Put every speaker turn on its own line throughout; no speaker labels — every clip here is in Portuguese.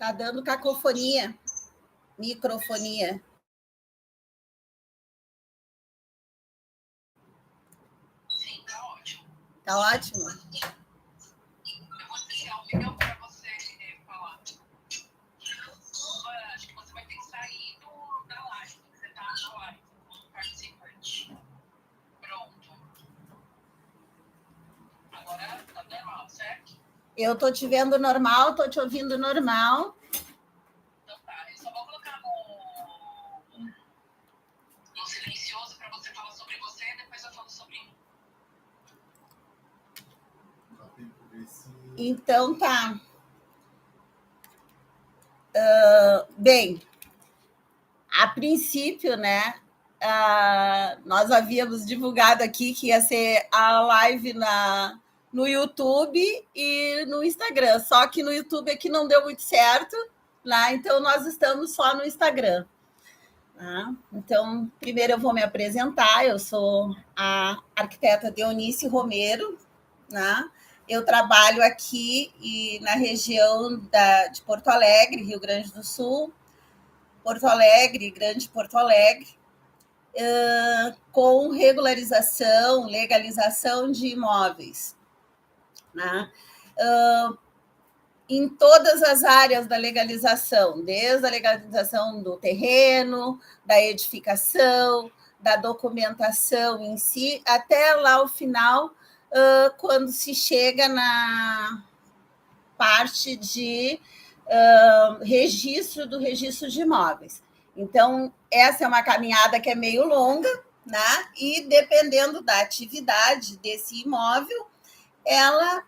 Tá dando cacofonia, microfonia.
Sim, tá ótimo.
Tá ótimo?
Eu vou deixar o milhão para você falar. Acho que você vai ter que sair da live. Você tá na live como participante. Pronto. Agora tá normal, certo?
Eu tô te vendo normal, tô te ouvindo normal.
Então tá, eu só vou colocar no silencioso para você falar sobre você e depois eu falo sobre mim.
Então tá. Bem, a princípio, né? Nós havíamos divulgado aqui que ia ser a live no YouTube e no Instagram. Só que no YouTube aqui não deu muito certo, né? Então nós estamos só no Instagram. Tá? Então, primeiro eu vou me apresentar. Eu sou a arquiteta Deonice Romero, né? Eu trabalho aqui na região de Porto Alegre, Rio Grande do Sul, Porto Alegre, Grande Porto Alegre, com regularização, legalização de imóveis, né? Em todas as áreas da legalização, desde a legalização do terreno, da edificação, da documentação em si, até lá o final, quando se chega na parte de registro de imóveis. Então, essa é uma caminhada que é meio longa, né? E dependendo da atividade desse imóvel, ela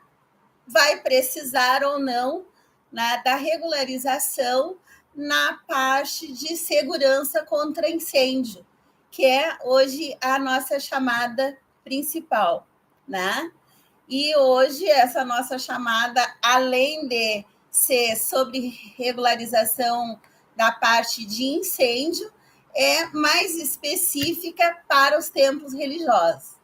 vai precisar ou não, né, da regularização na parte de segurança contra incêndio, que é hoje a nossa chamada principal, né? E hoje essa nossa chamada, além de ser sobre regularização da parte de incêndio, é mais específica para os templos religiosos,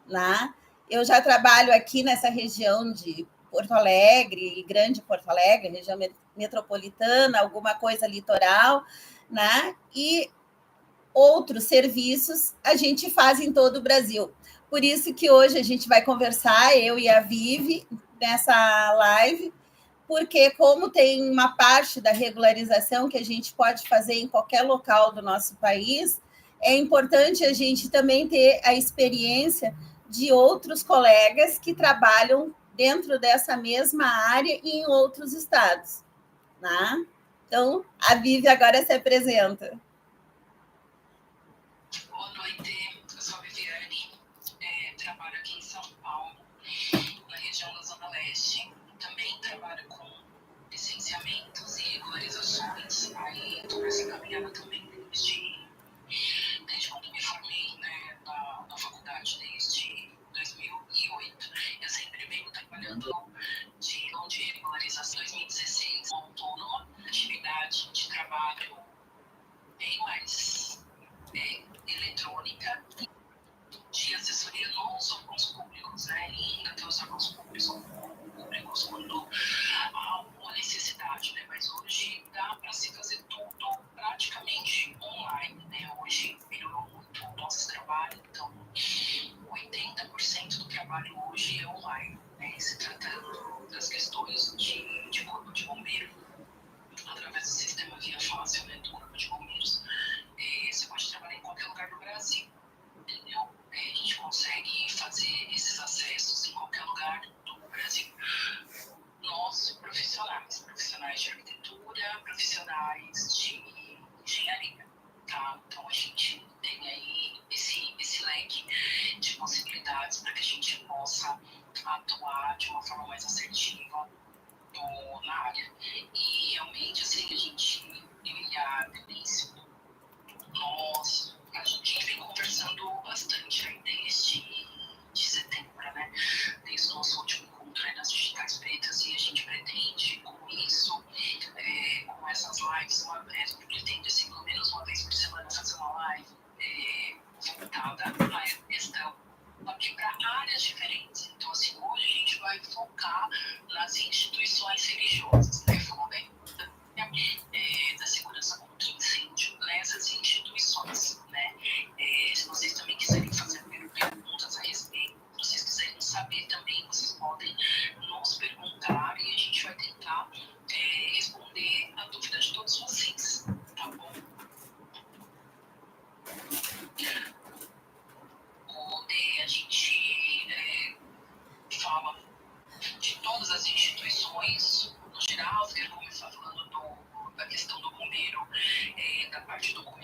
né? Eu já trabalho aqui nessa região de Porto Alegre, Grande Porto Alegre, região metropolitana, alguma coisa litoral, né? E outros serviços a gente faz em todo o Brasil. Por isso que hoje a gente vai conversar, eu e a Vivi, nessa live, porque como tem uma parte da regularização que a gente pode fazer em qualquer local do nosso país, é importante a gente também ter a experiência de outros colegas que trabalham dentro dessa mesma área e em outros estados, né? Então, a Vivi agora se apresenta.
Boa noite, eu sou a Viviane, trabalho aqui em São Paulo, na região da Zona Leste. Também trabalho com licenciamentos e regularizações. Aí estou nessa caminhada também desde quando me formei, né, na faculdade, desde 2008. Eu sempre venho trabalhando de regularização. Em 2016, autônoma, atividade de trabalho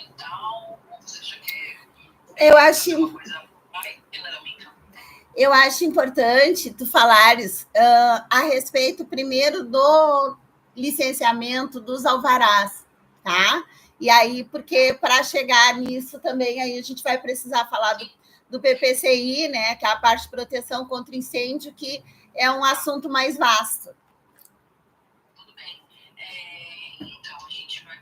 fundamental ou você já quer
uma coisa mais generalmente? Eu acho importante tu falares a respeito primeiro do licenciamento dos alvarás, tá? E aí, porque para chegar nisso também, aí a gente vai precisar falar do PPCI, né? Que é a parte de proteção contra incêndio, que é um assunto mais vasto.
Tudo bem. Então, a gente vai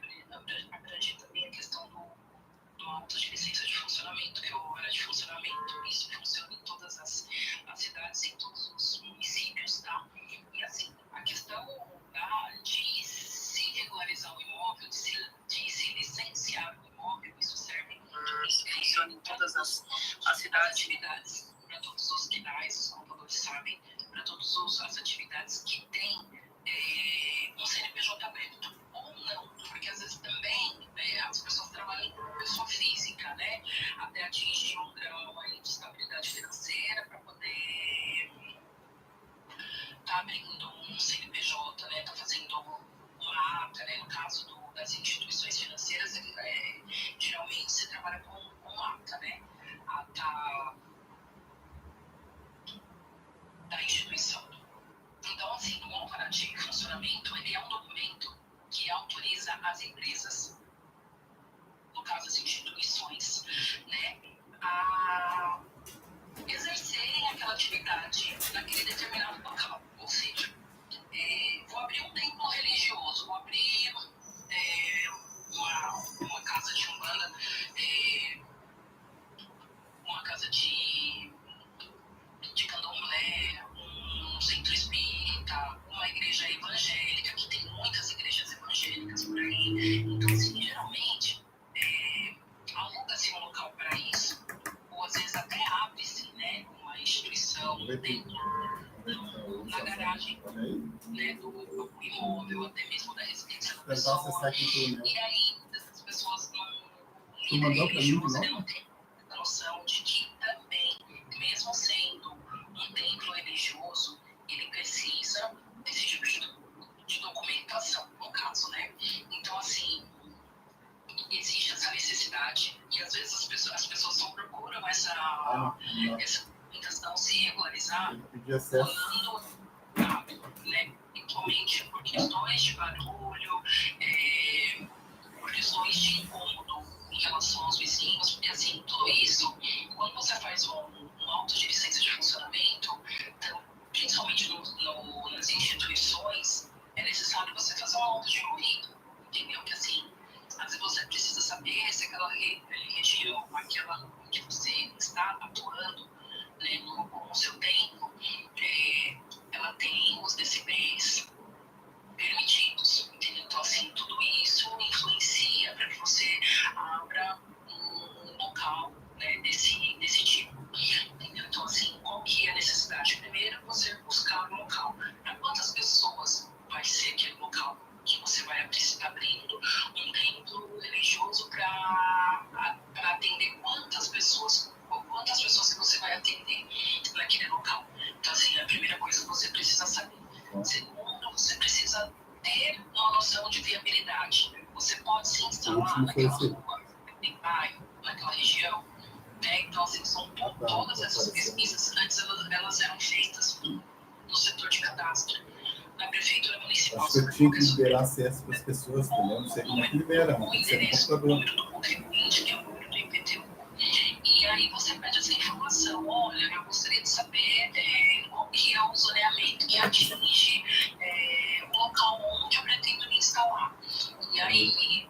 abranger também a questão do auto de licença de funcionamento, que é o hora de funcionamento. Isso funciona em todas as cidades, em todos os municípios, tá? E assim, a questão de se regularizar o imóvel, de se licenciar o imóvel, isso serve, isso funciona em todas as atividades, para todos os hospitais, os contadores sabem, para todas as atividades que têm um CNPJ aberto, ou não, porque às vezes também as pessoas trabalham com pessoa física, né, até atingir um grau aí de estabilidade financeira para poder estar abrindo um CNPJ, né, tá fazendo uma ata, né, no caso das instituições financeiras, geralmente se trabalha com ata, né, ata da instituição. Então, assim, o alvará de funcionamento, ele é um documento que autoriza as empresas, no caso as instituições, né, a exercerem aquela atividade naquele determinado local. Ou seja, vou abrir um templo religioso, vou abrir uma casa de umbanda, uma casa de candomblé, um centro espírita, uma igreja evangélica, que tem muitas igrejas evangélicas por aí. Então, assim, geralmente, aluga-se um local para isso, ou às vezes até abre-se, né, uma instituição dentro na garagem, né, do imóvel, até mesmo da residência da pessoa. E aí, essas pessoas não têm noção de que também, mesmo sendo um templo religioso, ele precisa desse tipo de documentação, no caso, né? Então, assim, existe essa necessidade e às vezes as pessoas só procuram essa documentação se regularizar quando né? Principalmente por questões de barulho, por questões de incômodo em relação aos vizinhos, porque assim, tudo isso, quando você faz um auto de licença de funcionamento, então, principalmente nas instituições, é necessário você fazer um auto de ruído, entendeu? Que assim, às vezes você precisa saber se aquela região, aquela rua que você está atuando, né, com o seu tempo, ela tem os decibéis permitidos, entendeu? Então, assim, tudo isso influencia para que você abra um local, né, desse tipo, entendeu? Então, assim, qual que é a necessidade? Primeiro, você buscar um local. Para quantas pessoas vai ser aquele local que você vai abrindo um templo religioso para atender quantas pessoas que você vai atender naquele local. Então, assim, a primeira coisa que você precisa saber. Segundo, você precisa ter uma noção de viabilidade. Você pode se instalar naquela rua, naquele bairro, naquela região. Né? Então, assim, são todas essas pesquisas, antes elas eram feitas no setor de cadastro, na prefeitura municipal.
Acho que eu tinha que liberar acesso para as pessoas, entendeu? Não sei como é que libera,
o endereço, o número do contribuinte, que é o número do IPTU. E aí você pede essa informação. Olha, eu gostaria de saber qual que é o zoneamento que atinge o local onde eu pretendo me instalar. E aí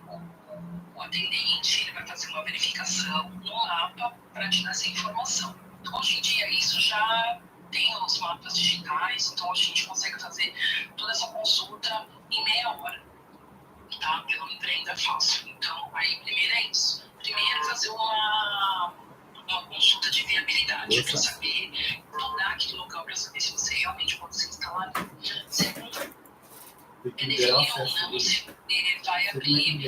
o atendente ele vai fazer uma verificação no mapa para te dar essa informação. Hoje em dia isso já tem os mapas digitais, então a gente consegue fazer toda essa consulta em meia hora, tá? Pelo Empreenda Fácil. Então, aí primeiro é isso. Primeiro fazer uma consulta de viabilidade para saber, estudar aquele local para saber se você realmente pode se instalar. Segundo, definir ou não se ele vai abrir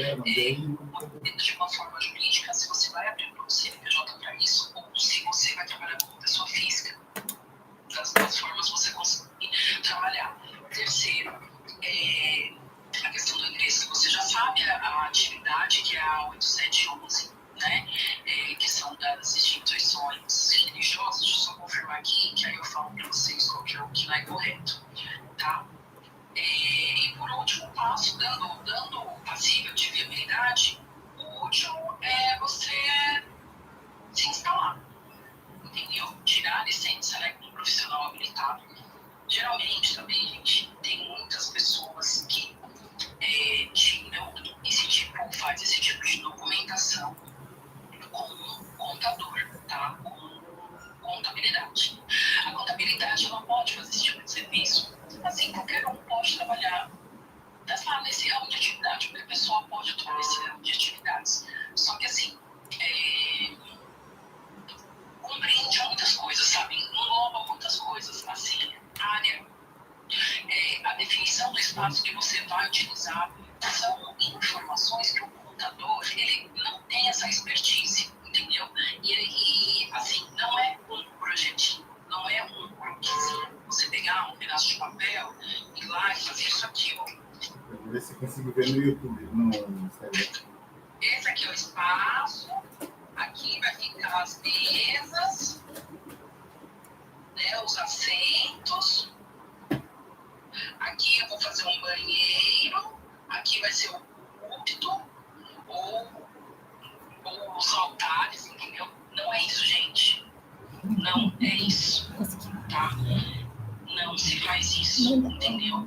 de uma forma jurídica, se você vai abrir para o CNPJ para isso, ou se você vai trabalhar como pessoa física. Das duas formas você consegue trabalhar. Terceiro, a questão do endereço. Você já sabe a atividade, que é a 871
consigo ver no YouTube, no Instagram.
Esse aqui é o espaço. Aqui vai ficar as mesas, né, os assentos. Aqui eu vou fazer um banheiro. Aqui vai ser o púlpito ou os altares, entendeu? Não é isso, gente. Não é isso, tá? Não se faz isso, entendeu?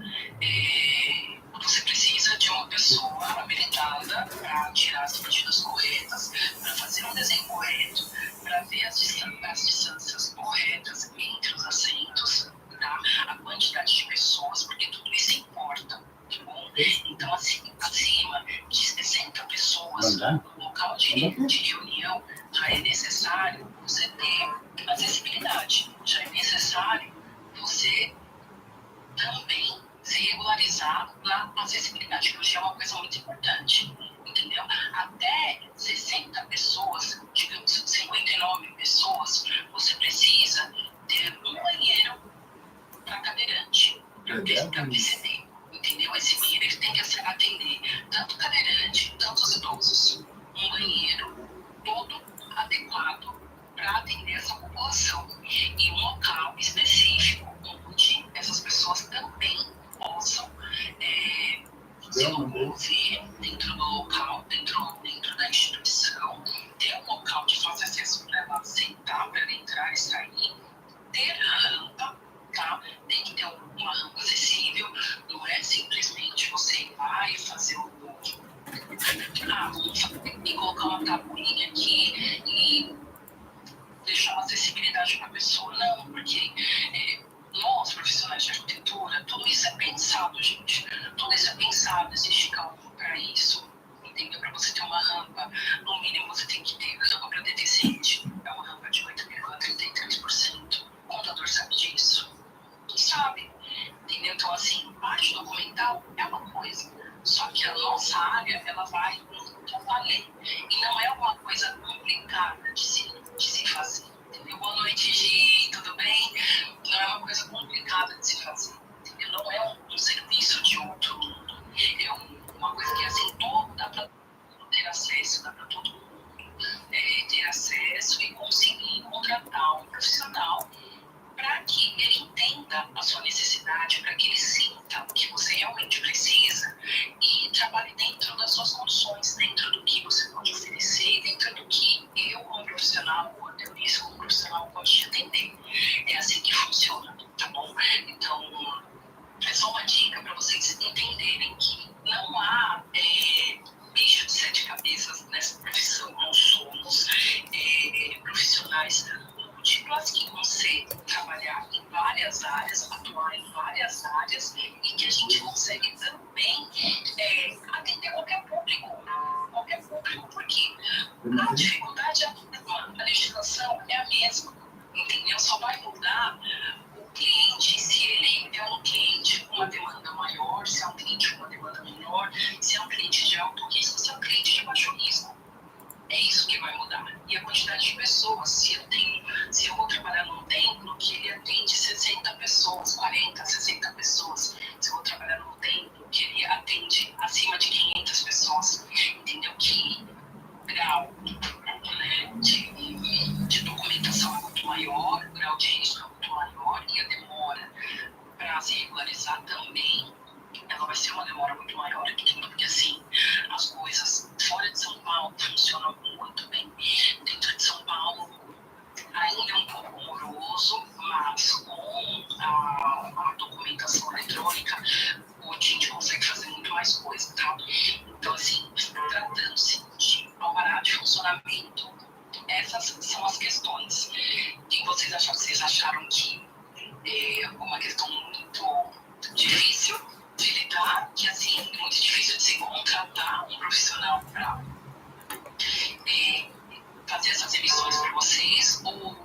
Você precisa de uma pessoa habilitada para tirar as medidas corretas, para fazer um desenho correto, para ver as distâncias corretas entre os assentos, tá? A quantidade de pessoas, porque tudo isso importa, tá bom? Então, assim, acima de 60 pessoas no local de reunião, já é necessário você ter acessibilidade, já é necessário você também se regularizar na acessibilidade, porque é uma coisa muito importante, entendeu? Até 60 pessoas, digamos 59 pessoas, você precisa ter um banheiro para cadeirante, para PCD, entendeu? Esse banheiro ele tem que atender tanto cadeirante, tanto os idosos. Um banheiro todo adequado para atender essa população e um local específico onde essas pessoas também possam se locomover dentro do local, dentro da instituição, ter um local de fácil acesso para ela sentar, para ela entrar e sair, ter rampa, tá? Tem que ter uma rampa acessível, não é simplesmente você ir lá e fazer e colocar uma tabuinha aqui e deixar uma acessibilidade para a pessoa. Não, porque nós, profissionais de arquitetura, tudo isso é pensado, gente. Tudo isso é pensado, existe cálculo para isso. Entendeu? Para você ter uma rampa, no mínimo você tem que ter rampa para deficiente. É uma rampa de 8,33%. O contador sabe disso? Não sabe. Entendeu? Então, assim, parte documental é uma coisa. Só que a nossa área, ela vai muito além. E não é uma coisa complicada de se fazer. Entendeu? Boa noite, Gi, tudo bem? Não é uma coisa complicada de se fazer. Entendeu? Não é um serviço de outro mundo. É uma coisa que, assim, dá para ter acesso, dá para todo mundo ter acesso e conseguir contratar um profissional para que ele entenda a sua necessidade, para que ele sinta o que você realmente precisa e trabalhe dentro das suas condições, dentro do que você pode oferecer, dentro do que eu, como profissional, ou até isso, como profissional, pode te atender. É assim que funciona, tá bom? Então, é só uma dica para vocês entenderem que não há bicho de 7 cabeças nessa profissão. Nós somos profissionais múltiplas que conseguem trabalhar em várias áreas, atuar em várias áreas e que a gente consegue também atender qualquer público. Qualquer público, porque a dificuldade é a mesma, a legislação é a mesma, entendeu? Só vai mudar o cliente, se ele é um cliente com uma demanda maior, se é um cliente com uma demanda menor, se é um cliente de alto risco, se é um cliente de baixo risco. É isso que vai mudar. E a quantidade de pessoas. Se eu vou trabalhar num templo que ele atende 60 pessoas, 40, 60 pessoas, se eu vou trabalhar num templo que ele atende acima de 500 pessoas, entendeu? Que grau de documentação é muito maior, o grau de risco é muito maior e a demora para se regularizar também, ela vai ser uma demora muito maior, porque assim, as coisas fora de São Paulo funcionam muito bem. Dentro de São Paulo ainda é um pouco moroso, mas com a documentação eletrônica a gente consegue fazer muito mais coisa, tá? Então, assim, tratando-se de alvará de funcionamento, essas são as questões que vocês acharam que é uma questão muito difícil de lidar, que assim, é muito difícil de se contratar um profissional para fazer essas emissões para vocês, ou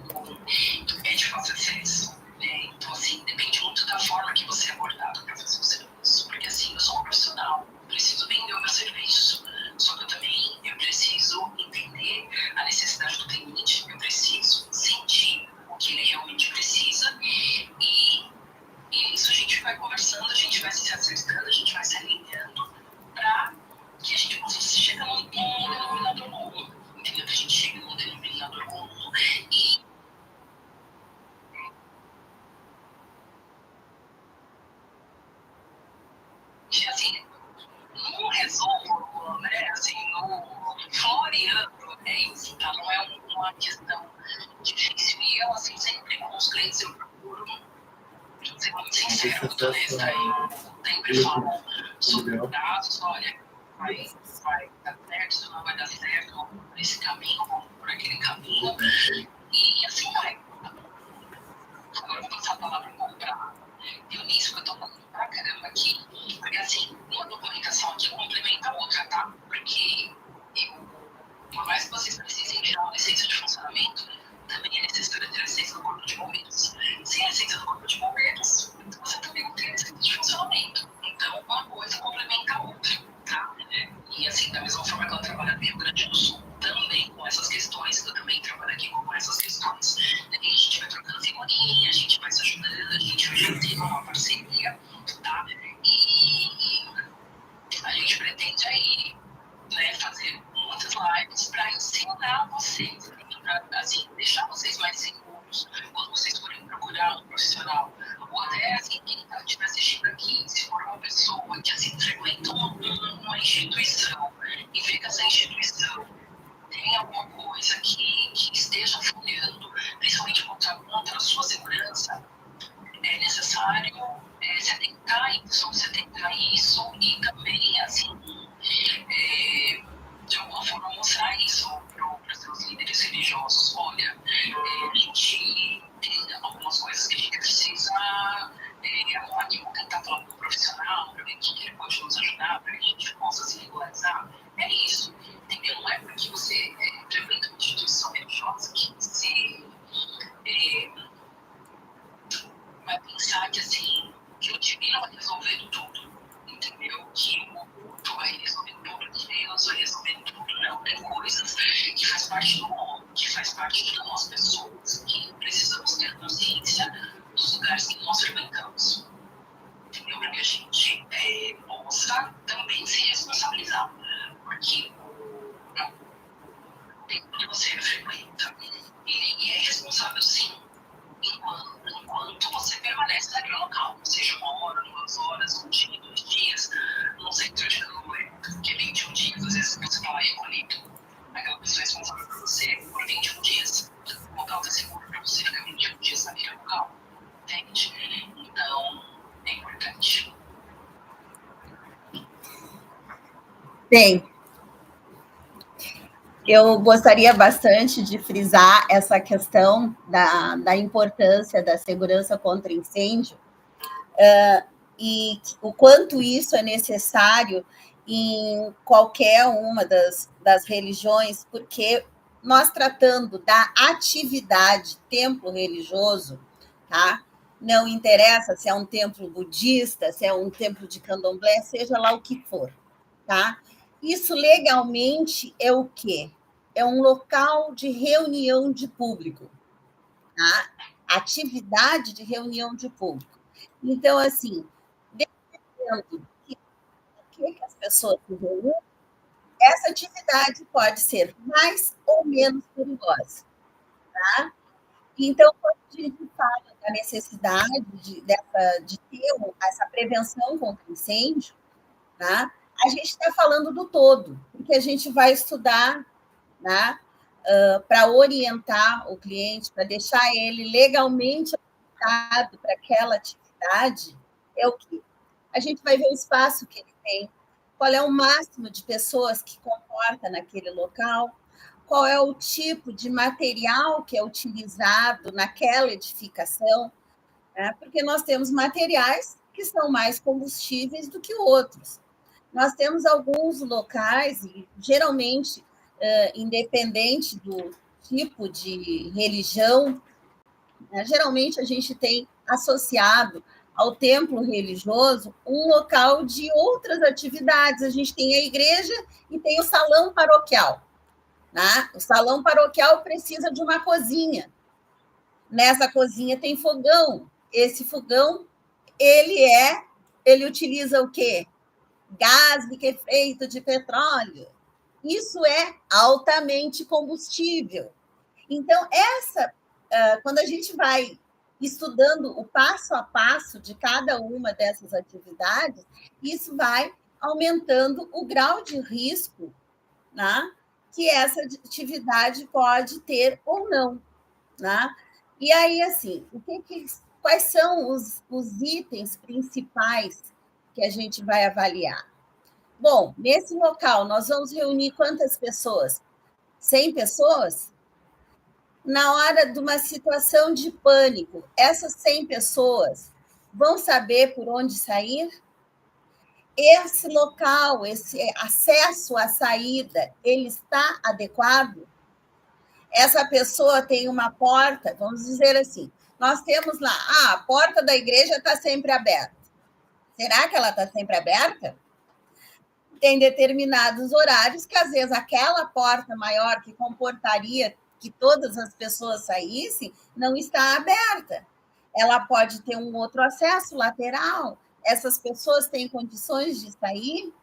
é de fácil acesso. Então, assim, depende muito da forma que você é abordado para fazer o serviço. Porque, assim, eu sou um profissional, preciso vender o meu serviço, só que eu preciso entender a necessidade do cliente, eu preciso sentir o que ele realmente precisa e isso a gente vai conversando, a gente vai se acertando, a gente vai se alinhando trabalhando, é isso, tá? Não é uma questão difícil. E eu, assim, sempre com os clientes eu procuro ser muito sincero, muito honesta. Eu sempre falo sobre dados, olha, vai dar certo, isso não vai dar certo, vamos por esse caminho, vamos por aquele caminho. E assim vai. Agora eu vou passar a palavra um pouco para Dionísio, que eu estou falando pra caramba aqui, porque assim, uma documentação aqui complementa a outra, tá? Porque por mais que vocês precisem tirar uma licença de funcionamento, também é necessário ter licença do Corpo de Bombeiros. Sem a licença do Corpo de Bombeiros, você também não tem licença de funcionamento. Então, uma coisa complementa a outra, tá? E assim, da mesma forma que eu trabalho no Rio Grande do Sul, também com essas questões, eu também trabalho aqui com essas questões. E a gente vai trocando figurinha, a gente vai se ajudando, a gente vai ter uma parceria, tá? E a gente pretende aí, né, fazer muitas lives para ensinar vocês, para assim, deixar vocês mais seguros quando vocês forem procurar um profissional. Ou até assim, quem estiver assistindo aqui, se for uma pessoa que assim, frequenta uma instituição e vê que essa instituição tem alguma coisa que esteja falhando, principalmente contra a sua segurança, é necessário se atentar a isso e também, assim, de alguma forma mostrar isso para os seus líderes religiosos. Olha, a gente tem algumas coisas que a gente precisa aqui, vou tentar falar com um profissional para ver que ele pode nos ajudar, para que a gente possa se regularizar. É isso, entendeu? Não é porque você frequenta uma instituição religiosa que você vai pensar que, assim, que o divino vai resolver tudo, entendeu? Que o culto vai resolver tudo, que Deus vai resolver tudo. Não, tem coisas que faz parte do mundo, que faz parte de nós, pessoas, que precisamos ter consciência dos lugares que nós frequentamos, entendeu? Para que a gente possa também se responsabilizar, porque o tempo que você frequenta, ele é responsável, sim, enquanto você permanece naquele local, seja 1 hora, 2 horas, 1 dia, 2 dias, não sei o que que é 21 dias, às vezes você fala, Colito, aquela pessoa é responsável por você por 21 dias, o local está seguro para você ficar 21 dias naquele local, entende? Então, é importante.
Bem, eu gostaria bastante de frisar essa questão da importância da segurança contra incêndio e o quanto isso é necessário em qualquer uma das religiões, porque nós tratando da atividade templo religioso, tá? Não interessa se é um templo budista, se é um templo de candomblé, seja lá o que for, tá? Isso legalmente é o quê? É um local de reunião de público, tá? Atividade de reunião de público. Então, assim, dependendo do que as pessoas se reúnem, essa atividade pode ser mais ou menos perigosa, tá? Então, quando a gente fala da necessidade de ter essa prevenção contra incêndio, tá? A gente está falando do todo, porque a gente vai estudar, né, para orientar o cliente, para deixar ele legalmente habilitado para aquela atividade, é o que a gente vai ver o espaço que ele tem, qual é o máximo de pessoas que comporta naquele local, qual é o tipo de material que é utilizado naquela edificação, né? Porque nós temos materiais que são mais combustíveis do que outros. Nós temos alguns locais, e geralmente, independente do tipo de religião, né, geralmente a gente tem associado ao templo religioso um local de outras atividades. A gente tem a igreja e tem o salão paroquial, né? O salão paroquial precisa de uma cozinha. Nessa cozinha tem fogão. Esse fogão, ele utiliza o quê? Gás liquefeito de petróleo. Isso é altamente combustível. Então, quando a gente vai estudando o passo a passo de cada uma dessas atividades, isso vai aumentando o grau de risco, né, que essa atividade pode ter ou não, né? E aí, assim, quais são os itens principais que a gente vai avaliar? Bom, nesse local, nós vamos reunir quantas pessoas? 100 pessoas? Na hora de uma situação de pânico, essas 100 pessoas vão saber por onde sair? Esse local, esse acesso à saída, ele está adequado? Essa pessoa tem uma porta, vamos dizer assim, nós temos lá, a porta da igreja está sempre aberta. Será que ela está sempre aberta? Tem determinados horários que, às vezes, aquela porta maior que comportaria que todas as pessoas saíssem, não está aberta. Ela pode ter um outro acesso lateral. Essas pessoas têm condições de sair?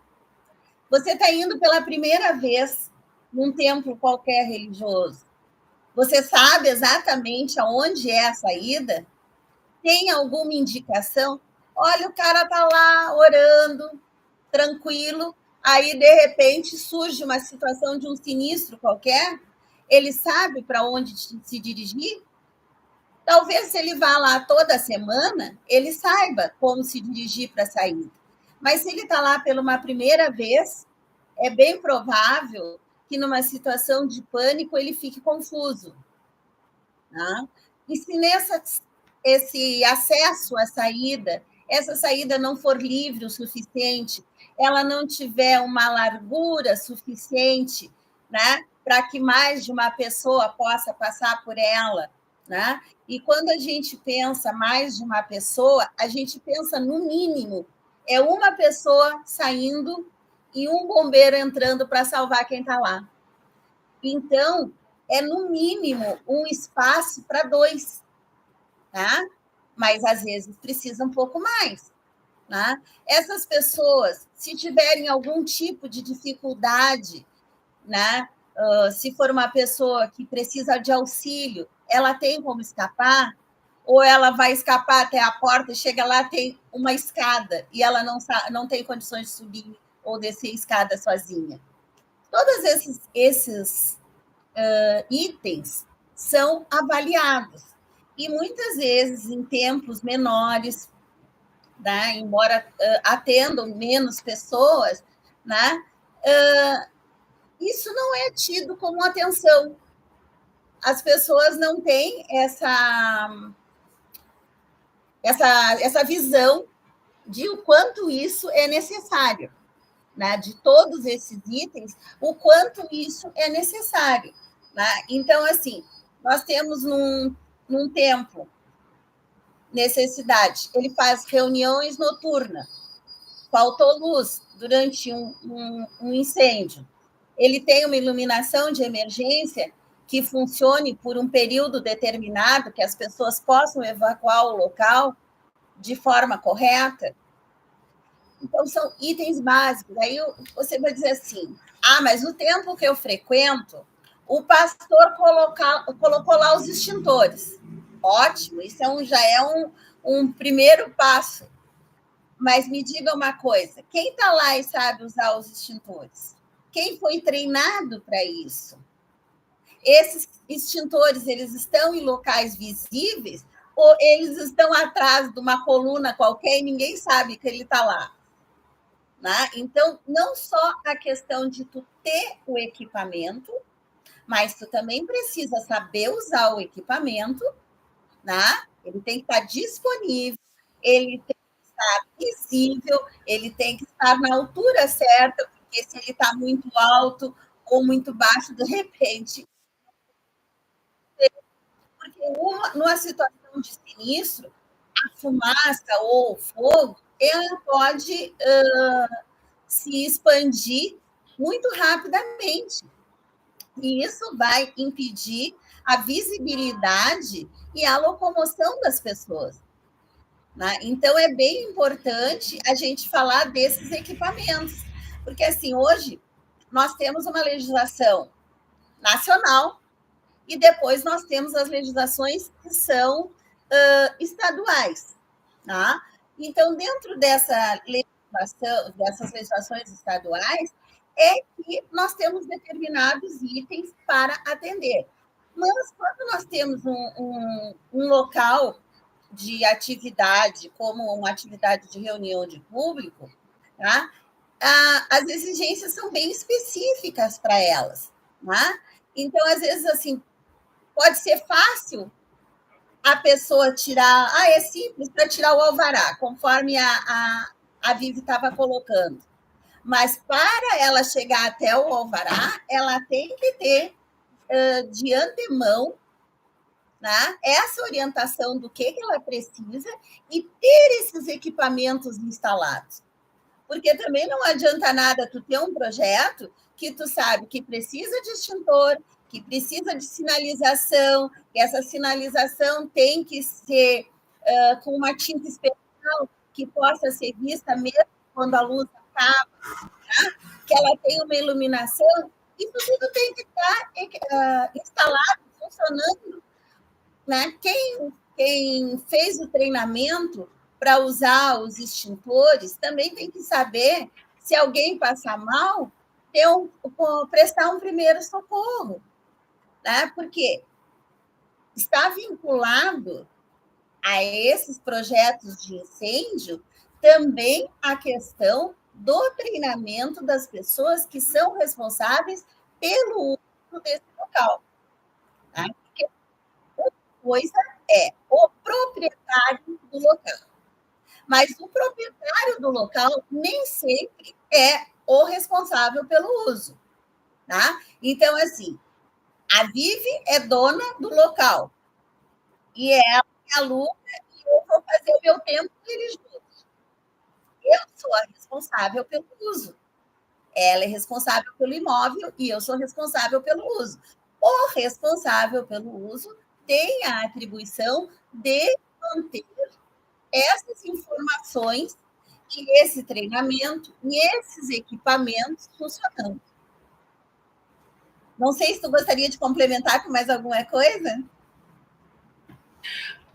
Você está indo pela primeira vez num templo qualquer religioso. Você sabe exatamente aonde é a saída? Tem alguma indicação? Olha, o cara está lá orando, tranquilo, aí, de repente, surge uma situação de um sinistro qualquer, ele sabe para onde se dirigir? Talvez, se ele vá lá toda semana, ele saiba como se dirigir para a saída. Mas se ele está lá pela uma primeira vez, é bem provável que, numa situação de pânico, ele fique confuso. Tá? E se esse acesso à saída, essa saída não for livre o suficiente, ela não tiver uma largura suficiente, né, para que mais de uma pessoa possa passar por ela, né? E quando a gente pensa mais de uma pessoa, a gente pensa no mínimo é uma pessoa saindo e um bombeiro entrando para salvar quem está lá. Então, é no mínimo um espaço para 2, tá? Mas às vezes precisa um pouco mais. Né? Essas pessoas, se tiverem algum tipo de dificuldade, né? Se for uma pessoa que precisa de auxílio, ela tem como escapar? Ou ela vai escapar até a porta, chega lá, tem uma escada e ela não tem condições de subir ou descer a escada sozinha? Todos esses itens são avaliados. E muitas vezes, em templos menores, né, embora atendam menos pessoas, né, isso não é tido como atenção. As pessoas não têm essa visão de o quanto isso é necessário, né, de todos esses itens, o quanto isso é necessário. Né? Então, assim, nós temos num templo necessidade, ele faz reuniões noturnas, faltou luz durante um incêndio, ele tem uma iluminação de emergência que funcione por um período determinado, que as pessoas possam evacuar o local de forma correta. Então, são itens básicos. Aí você vai dizer assim, mas no tempo que eu frequento, o pastor colocou lá os extintores. Ótimo, isso já é um primeiro passo. Mas me diga uma coisa, quem está lá e sabe usar os extintores? Quem foi treinado para isso? Esses extintores, eles estão em locais visíveis ou eles estão atrás de uma coluna qualquer e ninguém sabe que ele está lá? Né? Então, não só a questão de tu ter o equipamento, mas tu também precisa saber usar o equipamento, né? Ele tem que estar disponível, ele tem que estar visível, ele tem que estar na altura certa, porque se ele está muito alto ou muito baixo, de repente. Porque numa situação de sinistro, a fumaça ou o fogo, ela pode se expandir muito rapidamente. E isso vai impedir a visibilidade e a locomoção das pessoas. Né? Então, é bem importante a gente falar desses equipamentos. Porque, assim, hoje nós temos uma legislação nacional e depois nós temos as legislações que são estaduais. Tá? Então, dentro dessas legislações estaduais, é que nós temos determinados itens para atender. Mas quando nós temos um local de atividade, como uma atividade de reunião de público, tá? As exigências são bem específicas para elas. Tá? Então, às vezes, assim, pode ser fácil a pessoa tirar, é simples para tirar o alvará, conforme a Vivi estava colocando. Mas para ela chegar até o alvará, ela tem que ter de antemão, né, essa orientação do que ela precisa e ter esses equipamentos instalados. Porque também não adianta nada tu ter um projeto que tu sabe que precisa de extintor, que precisa de sinalização, que essa sinalização tem que ser com uma tinta especial que possa ser vista mesmo quando a luz acaba, né? Que ela tenha uma iluminação. Isso tudo tem que estar instalado, funcionando, né? Quem fez o treinamento para usar os extintores também tem que saber, se alguém passar mal, prestar um primeiro socorro, né? Porque está vinculado a esses projetos de incêndio também a questão do treinamento das pessoas que são responsáveis pelo uso desse local. Tá? Porque uma coisa é o proprietário do local, mas o proprietário do local nem sempre é o responsável pelo uso. Tá? Então, assim, a Vivi é dona do local e ela me aluga e eu vou fazer o meu tempo dirigindo. Eu sou a responsável pelo uso. Ela é responsável pelo imóvel e eu sou responsável pelo uso. O responsável pelo uso tem a atribuição de manter essas informações e esse treinamento e esses equipamentos funcionando. Não sei se tu gostaria de complementar com mais alguma coisa?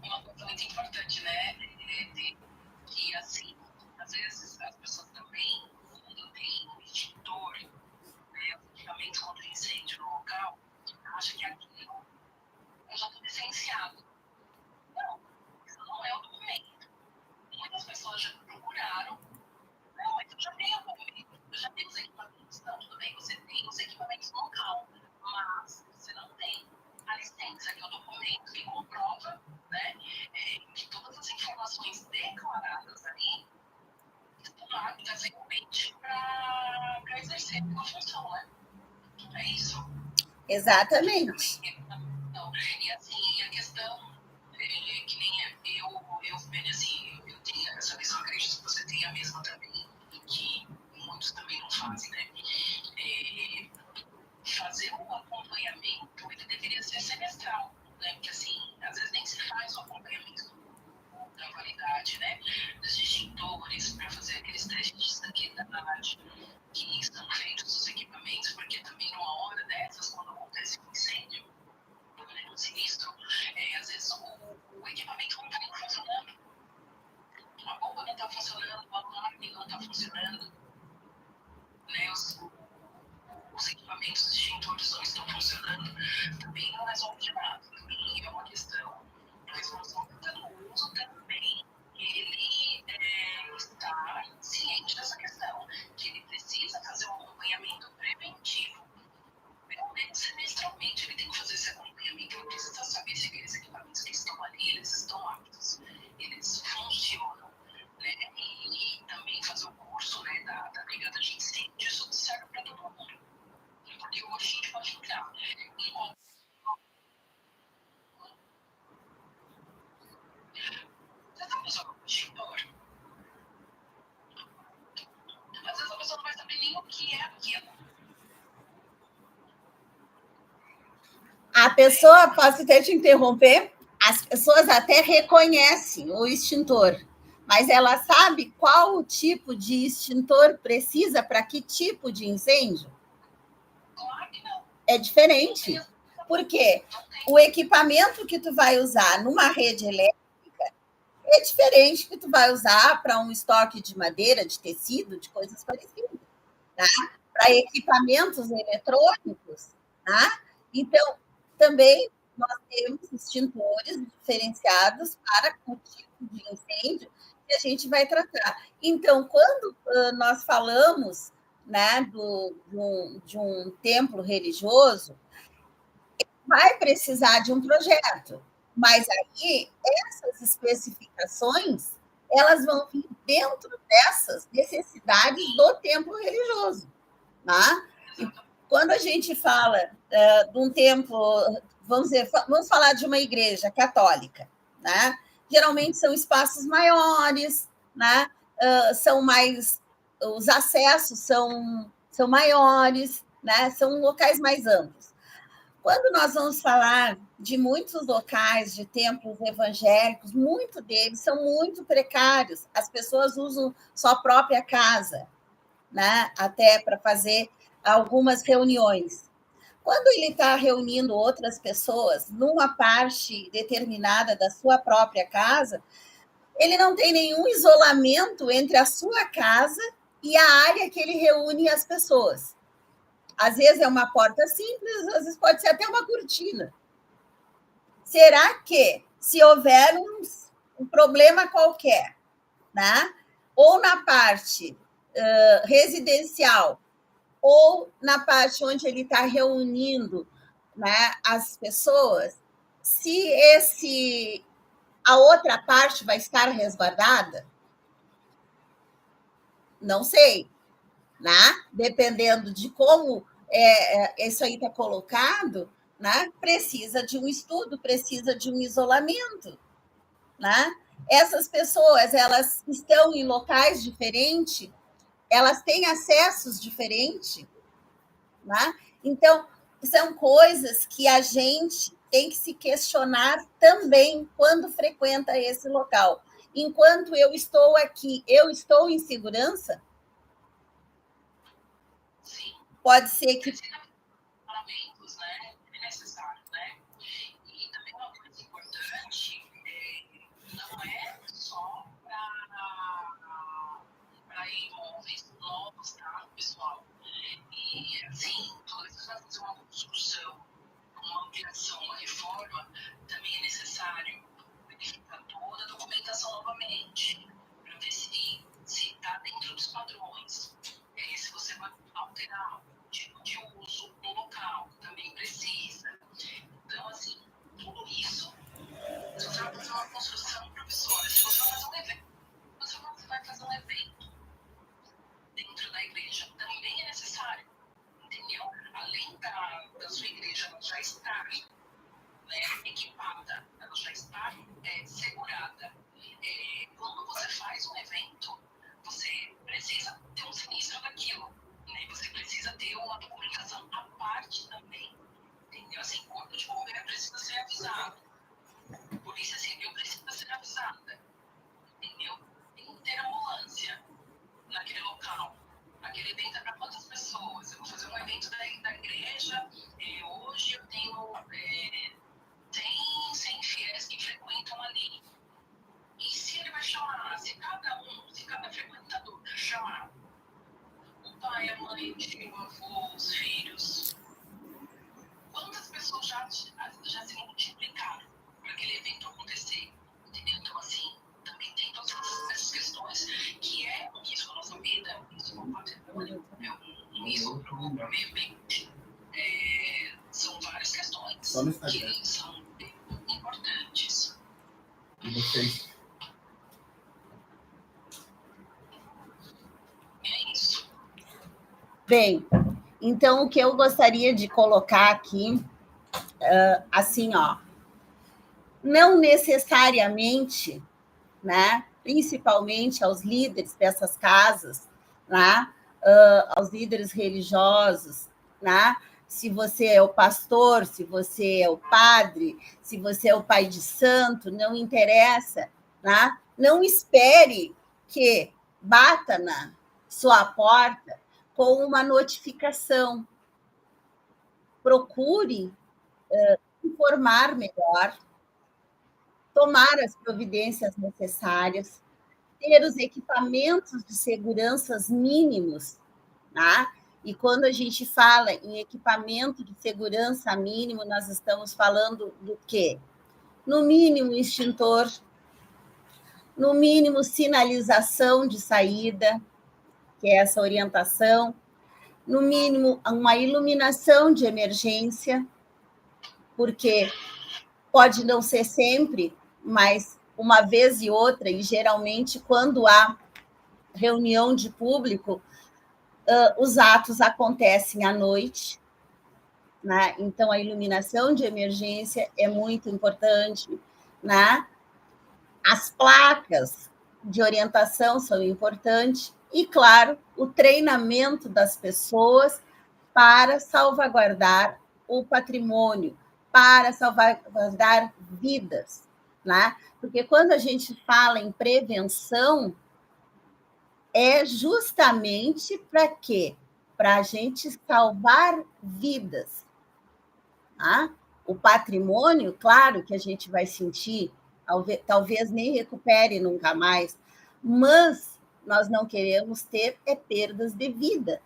Uma coisa muito importante, né? Que, assim, às vezes as pessoas também, quando tem um extintor, né, os equipamentos contra incêndio no local, acham que aquilo é já tudo licenciado. Não, isso não é o documento. Muitas pessoas já procuraram. Não, mas eu já tenho o documento, eu já tenho os equipamentos. Não, tudo bem, você tem os equipamentos no local, mas você não tem a licença, que é o documento que comprova, né, que todas as informações declaradas ali estão aptas realmente para exercer uma função, né? É isso.
Exatamente.
Então, e assim, a questão que nem eu assim, eu tenho essa visão, acredito que você tenha a mesma também, e que muitos também não fazem, né? Fazer um acompanhamento, ele deveria ser semestral, né? Porque assim, às vezes nem se faz o acompanhamento da qualidade, né? Dos extintores, para fazer aqueles testes de estanqueidade que estão feitos dos equipamentos, porque também numa hora dessas, quando acontece um incêndio, um sinistro, às vezes o equipamento não está nem funcionando. A bomba não está funcionando, o alarme não está funcionando, né? Os equipamentos os extintores não estão funcionando, também não resolve de nada. Também é uma questão da responsável pelo uso também, ele está ciente dessa questão, que ele precisa fazer um acompanhamento preventivo. Pelo menos semestralmente ele tem que fazer esse acompanhamento, ele precisa saber se aqueles equipamentos que estão ali, eles estão aptos, eles funcionam, né? E também fazer o curso, né, da brigada de incêndio, isso serve para todo mundo. Porque hoje a gente pode entrar em qualquer... Você está usando o extintor? Às vezes a pessoa não vai saber nem o que é aquilo.
A pessoa, posso até te interromper? As pessoas até reconhecem o extintor, mas ela sabe qual o tipo de extintor precisa para que tipo de incêndio?
Claro que não.
É diferente. Porque o equipamento que tu vai usar numa rede elétrica é diferente que tu vai usar para um estoque de madeira, de tecido, de coisas parecidas. Tá? para equipamentos eletrônicos, tá? Então, também nós temos extintores diferenciados para o tipo de incêndio que a gente vai tratar. Então, quando nós falamos, né, de um templo religioso, vai precisar de um projeto, mas aí essas especificações elas vão vir dentro dessas necessidades do templo religioso, tá? E quando a gente fala de um templo, vamos falar de uma igreja católica, né? Geralmente são espaços maiores, né? São mais, os acessos são maiores, né? São locais mais amplos. Quando nós vamos falar de muitos locais de templos evangélicos, muitos deles são muito precários. As pessoas usam sua própria casa, né? Até para fazer algumas reuniões. Quando ele está reunindo outras pessoas numa parte determinada da sua própria casa, ele não tem nenhum isolamento entre a sua casa e a área que ele reúne as pessoas. Às vezes é uma porta simples, às vezes pode ser até uma cortina. Será que, se houver um problema qualquer, né? Ou na parte residencial, ou na parte onde ele está reunindo, né, as pessoas, se a outra parte vai estar resguardada? Não sei, né? Dependendo de como isso aí está colocado, né? Precisa de um estudo, precisa de um isolamento, né? Essas pessoas, elas estão em locais diferentes, elas têm acessos diferentes, né? Então, são coisas que a gente tem que se questionar também quando frequenta esse local. Enquanto eu estou aqui, eu estou em segurança?
Sim.
Pode ser que.
Paramentos, né? É necessário, né? E também uma coisa importante não é só para imóveis novos, tá, pessoal? E, assim, toda vez que você vai fazer uma construção, uma ampliação, uma reforma, também é necessário verificar toda a documentação novamente, para ver se está dentro dos padrões. Se você vai alterar o tipo de uso no local, também precisa. Então, assim, tudo isso, se você vai fazer uma construção, professora, se você vai fazer um evento, você vai fazer um evento dentro da igreja, também é necessário, entendeu? Além da sua igreja ela já estar, né, equipada, ela já está segurada. Quando você faz um evento, você precisa ter um sinistro daquilo, né? Você precisa ter uma documentação à parte também, entendeu? Assim, corpo de bombeiro precisa ser avisado, polícia civil precisa ser avisada, entendeu? Tem que ter ambulância naquele local. Aquele evento é para quantas pessoas? Eu vou fazer um evento da igreja, hoje eu tenho 100 fiéis que frequentam ali. E se ele vai chamar, se cada frequentador chamar o pai, a mãe, o tio, o avô, os filhos, quantas pessoas já se multiplicaram para aquele evento acontecer? Entendeu? Então, assim, também tem todas essas questões que é um risco à nossa vida, um risco ao patrimônio, um risco para o meio ambiente. São várias questões que são importantes.
E vocês?
É isso.
Bem, então o que eu gostaria de colocar aqui, assim, ó, não necessariamente, né, principalmente aos líderes dessas casas, né, aos líderes religiosos, né, se você é o pastor, se você é o padre, se você é o pai de santo, não interessa, né? Não espere que bata na sua porta com uma notificação. Procure informar melhor, tomar as providências necessárias, ter os equipamentos de segurança mínimos, tá? E quando a gente fala em equipamento de segurança mínimo, nós estamos falando do quê? No mínimo, extintor, no mínimo, sinalização de saída, que é essa orientação, no mínimo, uma iluminação de emergência, porque pode não ser sempre, mas uma vez e outra, e geralmente quando há reunião de público, os atos acontecem à noite, né? Então a iluminação de emergência é muito importante, né? As placas de orientação são importantes e, claro, o treinamento das pessoas para salvaguardar o patrimônio, para salvaguardar vidas, né? Porque quando a gente fala em prevenção, é justamente para quê? Para a gente salvar vidas. Tá? O patrimônio, claro que a gente vai sentir, talvez nem recupere nunca mais, mas nós não queremos ter perdas de vida.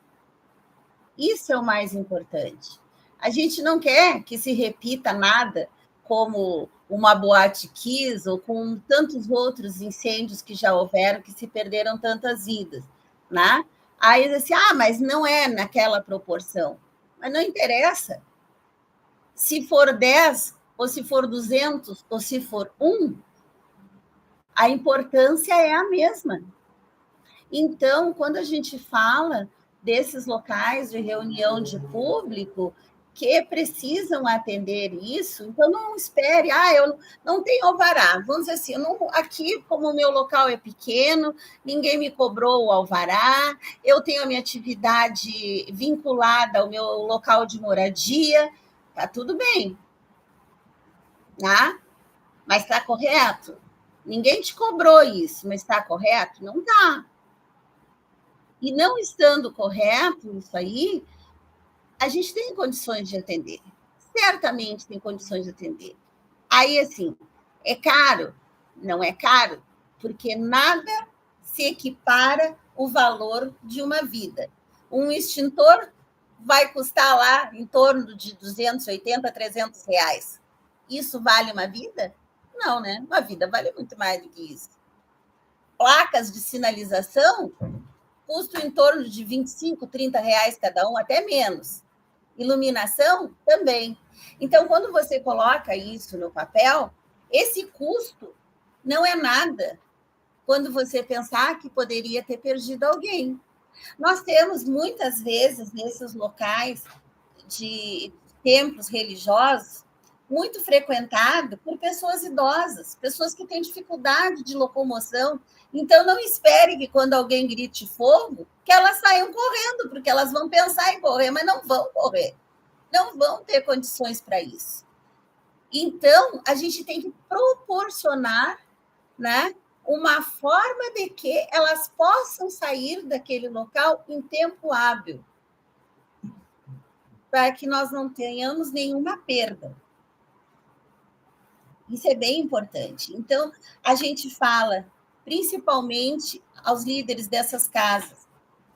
Isso é o mais importante. A gente não quer que se repita nada como uma Boate Kiss ou com tantos outros incêndios que já houveram, que se perderam tantas vidas, né? Aí diz assim, mas não é naquela proporção. Mas não interessa. Se for 10, ou se for 200, ou se for 1, a importância é a mesma. Então, quando a gente fala desses locais de reunião de público que precisam atender isso, então não espere, eu não tenho alvará. Vamos dizer assim, aqui, como o meu local é pequeno, ninguém me cobrou o alvará, eu tenho a minha atividade vinculada ao meu local de moradia, tá tudo bem, tá? Mas está correto? Ninguém te cobrou isso, mas está correto? Não está. E não estando correto isso aí, a gente tem condições de atender. Certamente tem condições de atender. Aí, assim, é caro? Não é caro, porque nada se equipara o valor de uma vida. Um extintor vai custar lá em torno de 280, 300 reais. Isso vale uma vida? Não, né? Uma vida vale muito mais do que isso. Placas de sinalização custam em torno de 25, 30 reais cada um, até menos. Iluminação também. Então, quando você coloca isso no papel, esse custo não é nada quando você pensar que poderia ter perdido alguém. Nós temos, muitas vezes, nesses locais de templos religiosos, muito frequentado por pessoas idosas, pessoas que têm dificuldade de locomoção. Então, não espere que quando alguém grite fogo, que elas saiam correndo, porque elas vão pensar em correr, mas não vão correr. Não vão ter condições para isso. Então, a gente tem que proporcionar, né, uma forma de que elas possam sair daquele local em tempo hábil, para que nós não tenhamos nenhuma perda. Isso é bem importante. Então, a gente fala principalmente aos líderes dessas casas,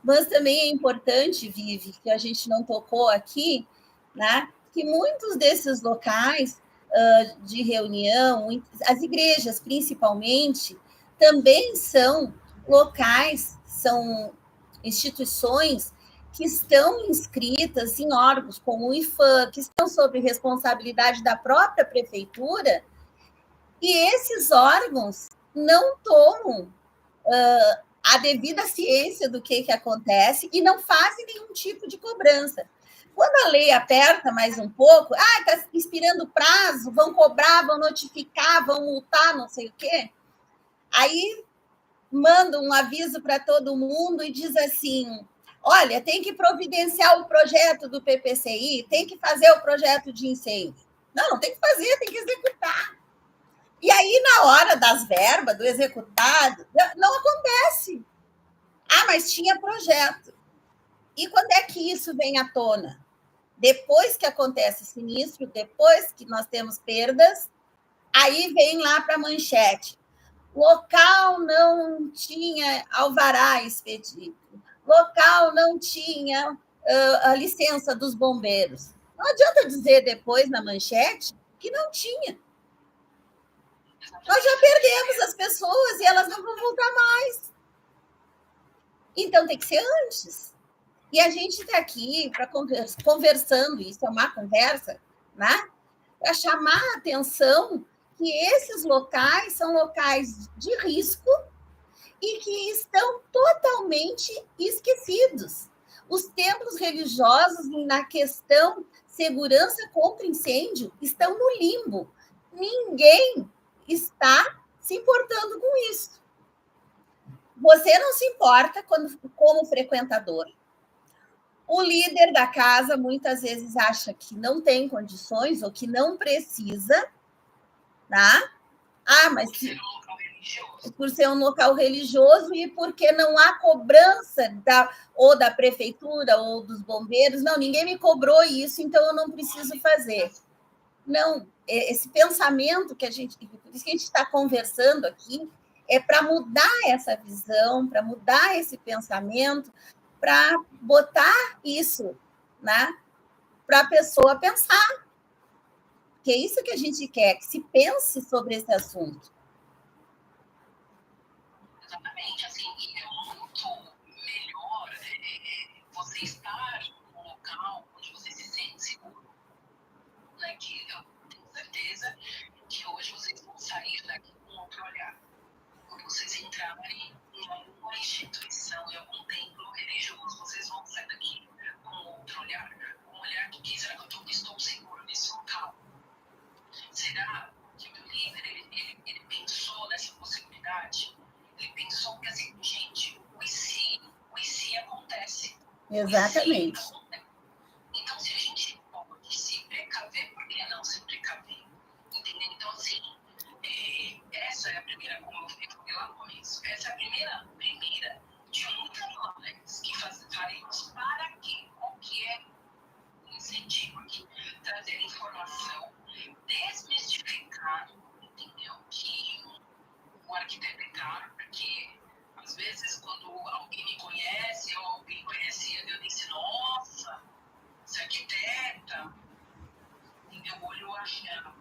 mas também é importante, Vivi, que a gente não tocou aqui, né, que muitos desses locais de reunião, as igrejas principalmente, também são locais, são instituições que estão inscritas em órgãos como o IFAM, que estão sob responsabilidade da própria prefeitura, e esses órgãos não tomam a devida ciência do que acontece e não fazem nenhum tipo de cobrança. Quando a lei aperta mais um pouco, está expirando prazo, vão cobrar, vão notificar, vão multar, não sei o quê. Aí manda um aviso para todo mundo e diz assim, olha, tem que providenciar o projeto do PPCI, tem que fazer o projeto de incêndio. Não tem que fazer, tem que executar. E aí, na hora das verbas, do executado, não acontece. Mas tinha projeto. E quando é que isso vem à tona? Depois que acontece o sinistro, depois que nós temos perdas, aí vem lá para a manchete. Local não tinha alvará expedido. Local não tinha a licença dos bombeiros. Não adianta dizer depois na manchete que não tinha. Nós já perdemos as pessoas e elas não vão voltar mais. Então tem que ser antes. E a gente está aqui para conversando, isso é uma conversa, né? Para chamar a atenção que esses locais são locais de risco e que estão totalmente esquecidos. Os templos religiosos, na questão segurança contra incêndio, estão no limbo. Ninguém está se importando com isso. Você não se importa como frequentador. O líder da casa muitas vezes acha que não tem condições ou que não precisa, tá? Mas por ser um local religioso e porque não há cobrança ou da prefeitura ou dos bombeiros. Não, ninguém me cobrou isso, então eu não preciso fazer. Não, esse pensamento por isso que a gente está conversando aqui, é para mudar essa visão, para mudar esse pensamento, para botar isso, né, para a pessoa pensar. Que é isso que a gente quer, que se pense sobre esse assunto.
Exatamente, assim, e é muito melhor você estar num local onde você se sente seguro, né? Que eu tenho certeza que hoje vocês vão sair daqui com outro olhar. Quando vocês entrarem em alguma instituição, em algum templo religioso, vocês vão sair daqui com outro olhar. Um olhar de que, será que eu estou seguro nesse local? Será que o meu líder, ele pensou nessa possibilidade? Ele pensou que, assim, gente, o e se acontece.
Exatamente.
Então, se a gente pode se precaver, por que não se precaver? Entendeu? Então, assim, essa é a primeira, como eu falei lá no começo, essa é a primeira de muitas lives que faremos para quê? Qual que é o incentivo aqui? Trazer informação, desmistificar, entendeu? Que o arquiteto é caro, porque às vezes quando alguém me conhece ou alguém conhece eu disse, nossa, esse arquiteta, e meu olho acha,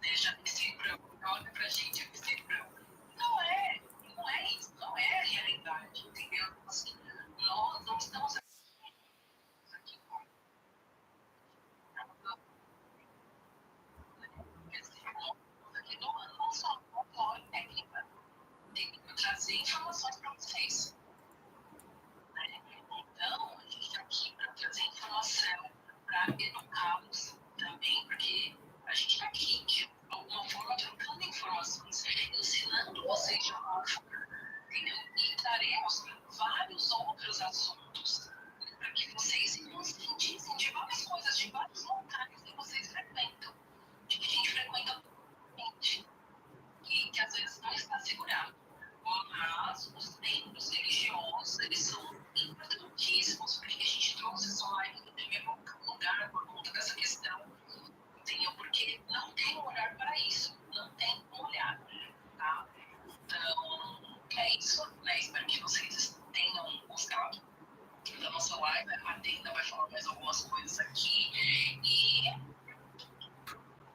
deixa esse branco, olha pra gente, esse branco. Não é isso, não é a realidade, entendeu? Assim, nós não estamos aqui com não só uma técnica, tem que trazer informações para vocês. Né? Então, a gente está aqui para trazer informação, para educá-los também, porque a gente está aqui, de alguma forma, trocando informações, ensinando vocês de alguma forma, entendeu? E traremos vários outros assuntos para que vocês se conscientizem de várias coisas, de vários locais que vocês frequentam, de que a gente frequenta totalmente, e que às vezes não está segurado. Mas os templos religiosos, eles são importantíssimos, porque a gente trouxe essa live no primeiro lugar por conta dessa questão, entendeu? Porque não tem um olhar para isso, não tem um olhar, tá? Então, é isso, né? Espero que vocês tenham gostado da nossa live. A Tenda vai falar mais algumas coisas aqui e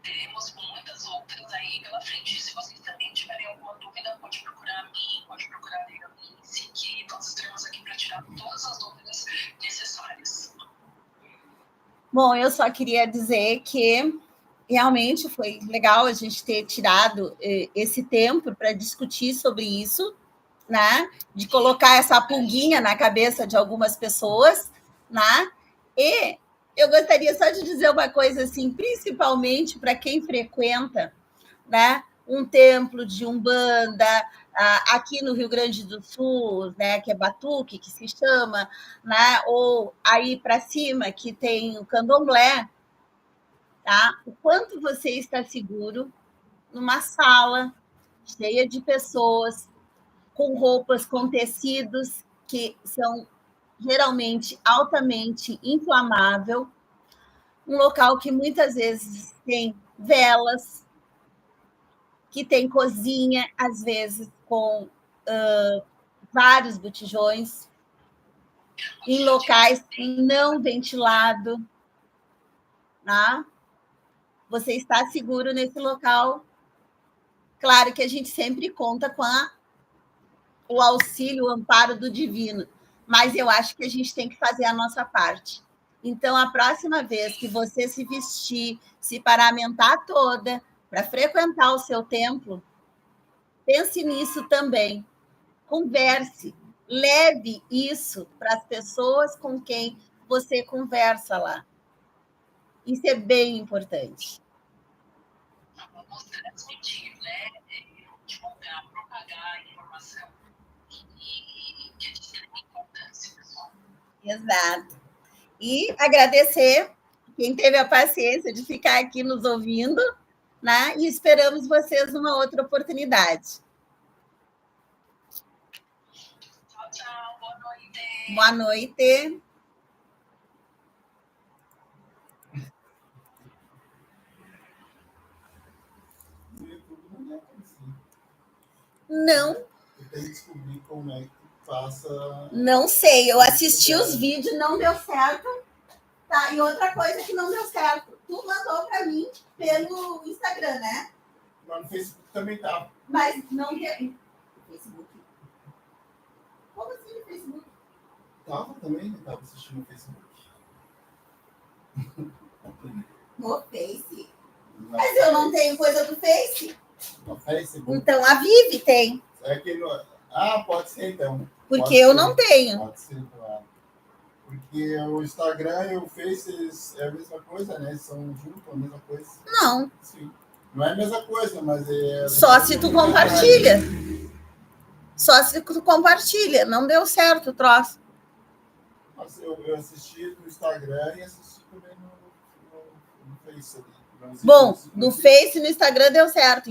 teremos muitas outras aí pela frente. Se vocês também tiverem alguma dúvida, pode procurar a mim, pode procurar a Leonice, que nós estaremos aqui para tirar todas as dúvidas necessárias.
Bom, eu só queria dizer que realmente foi legal a gente ter tirado esse tempo para discutir sobre isso, né? De colocar essa pulguinha na cabeça de algumas pessoas, né? E eu gostaria só de dizer uma coisa assim, principalmente para quem frequenta, né, um templo de Umbanda, aqui no Rio Grande do Sul, né, que é Batuque, que se chama, né, ou aí para cima, que tem o Candomblé, tá? O quanto você está seguro numa sala cheia de pessoas, com roupas, com tecidos que são geralmente altamente inflamável, um local que muitas vezes tem velas, que tem cozinha, às vezes com vários botijões, em locais não ventilados, tá? Você está seguro nesse local. Claro que a gente sempre conta com o auxílio, o amparo do divino, mas eu acho que a gente tem que fazer a nossa parte. Então, a próxima vez que você se vestir, se paramentar toda para frequentar o seu templo, pense nisso também. Converse, leve isso para as pessoas com quem você conversa lá. Isso é bem importante.
Vamos transmitir, né? Divulgar, propagar a informação que é de extrema importância, pessoal.
Exato. E agradecer quem teve a paciência de ficar aqui nos ouvindo, né? E esperamos vocês numa outra oportunidade.
Tchau, tchau. Boa noite.
Boa noite.
No YouTube não é assim.
Não,
Eu tenho que descobrir como é que faça.
não sei. Eu assisti os vídeos, não deu certo. Tá? E outra coisa que não deu certo. Tu mandou para mim pelo Instagram, né?
Mas no Facebook também tá.
Mas não deu. Facebook? Como assim no Facebook?
Tava também, eu tava assistindo no Facebook.
No Face. Mas eu não tenho coisa do Face.
No Facebook.
Então a Vivi tem.
É que no... Ah, pode ser então.
Porque
Pode
eu
ser.
não tenho.
Pode ser, claro. Porque o Instagram e o Face é a mesma coisa, né? São juntos a mesma coisa.
Não.
Sim. Não é a mesma coisa, mas é.
Só se tu compartilha. Só se tu compartilha. Não deu certo o troço.
Mas eu assisti no Instagram e assisti também no Face ali.
Bom, no Face e no Instagram deu certo.